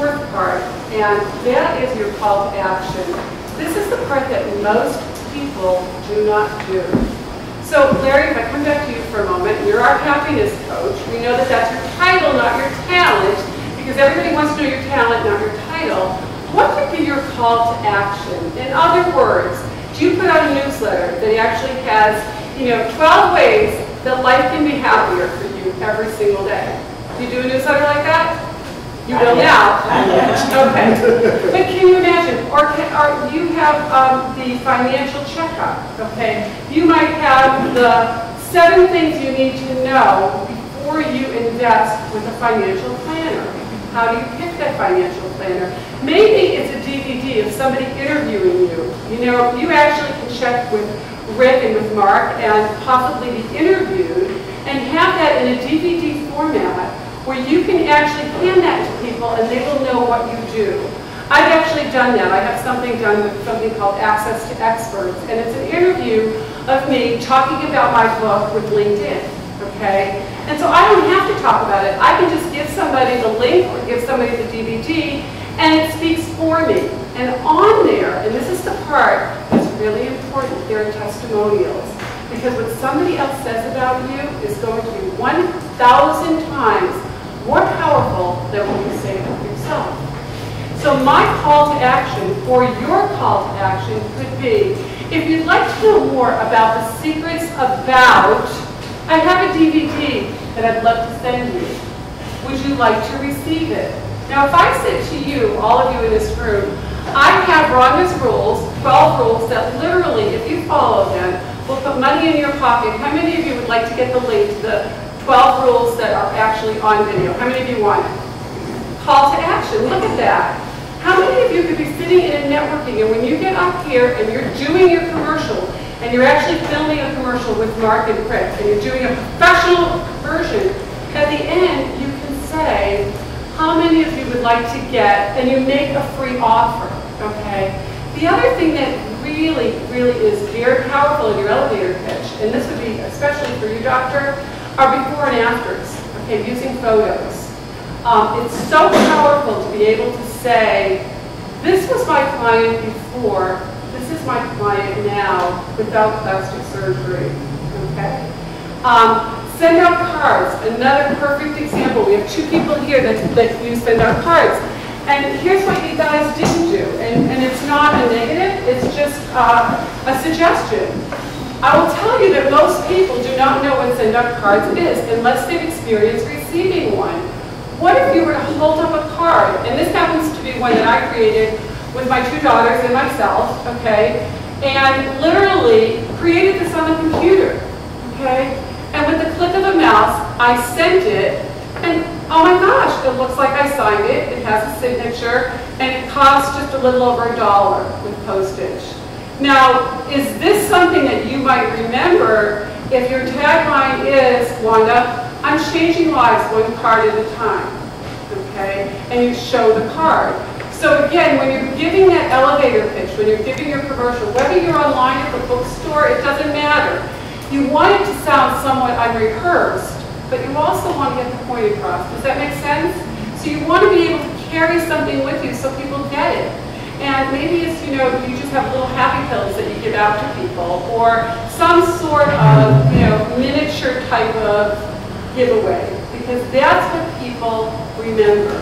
fourth part, and that is your call to action. This is the part that most people do not do. So Larry, if I come back to you for a moment, you're our happiness coach. We know that that's your title, not your talent, because everybody wants to know your talent, not your title. What would be your call to action? In other words, do you put out a newsletter that actually has, 12 ways that life can be happier for you every single day? Do you do a newsletter like that? You will now. Okay. But can you imagine? Or you have the financial checkup. Okay. You might have the 7 things you need to know before you invest with a financial planner. How do you pick that financial planner? Maybe it's a DVD of somebody interviewing you. You actually can check with Rick and with Mark and possibly be interviewed and have that in a DVD format where you can actually hand that to people and they will know what you do. I've actually done that. I have something done with something called Access to Experts, and it's an interview of me talking about my book with LinkedIn, okay? And so I don't have to talk about it. I can just give somebody the link or give somebody the DVD, and it speaks for me. And on there, and this is the part that's really important, there are testimonials. Because what somebody else says about you is going to be 1,000 times more powerful than what you say about yourself. So my call to action, or your call to action, could be, if you'd like to know more about the secrets about, I have a DVD that I'd love to send you. Would you like to receive it? Now if I said to you, all of you in this room, I have Rhonda's rules, 12 rules that literally, if you follow them, will put money in your pocket. How many of you would like to get the link to the 12 rules that are actually on video? How many of you want it? Call to action, look at that. How many of you could be sitting in a networking and when you get up here and you're doing your commercial and you're actually filming a commercial with Mark and Rick and you're doing a professional version, at the end you can say how many of you would like to get, and you make a free offer, okay? The other thing that really, really is very powerful in your elevator pitch, and this would be especially for you, doctor, are before and afters, okay, using photos. It's so powerful to be able to say, this was my client before, this is my client now without plastic surgery, okay? Send out cards, another perfect example. We have 2 people here that you send out cards. And here's what you guys didn't do, and it's not a negative, it's just a suggestion. I will tell you that most people do not know what send out cards is unless they've experienced receiving one. What if you were to hold up a card, and this happens to be one that I created with my 2 daughters and myself, okay, and literally created this on the computer, okay, and with the click of a mouse, I sent it, and oh my gosh, it looks like I signed it, it has a signature, and it costs just a little over $1 with postage. Now, is this something that you might remember if your tagline is, Wanda, I'm changing lives 1 card at a time, okay? And you show the card. So again, when you're giving that elevator pitch, when you're giving your commercial, whether you're online at the bookstore, it doesn't matter. You want it to sound somewhat unrehearsed, but you also want to get the point across. Does that make sense? So you want to be able to carry something with you so people get it. And maybe it's, you just have little happy pills that you give out to people, or some sort of, miniature type of giveaway, because that's what people remember.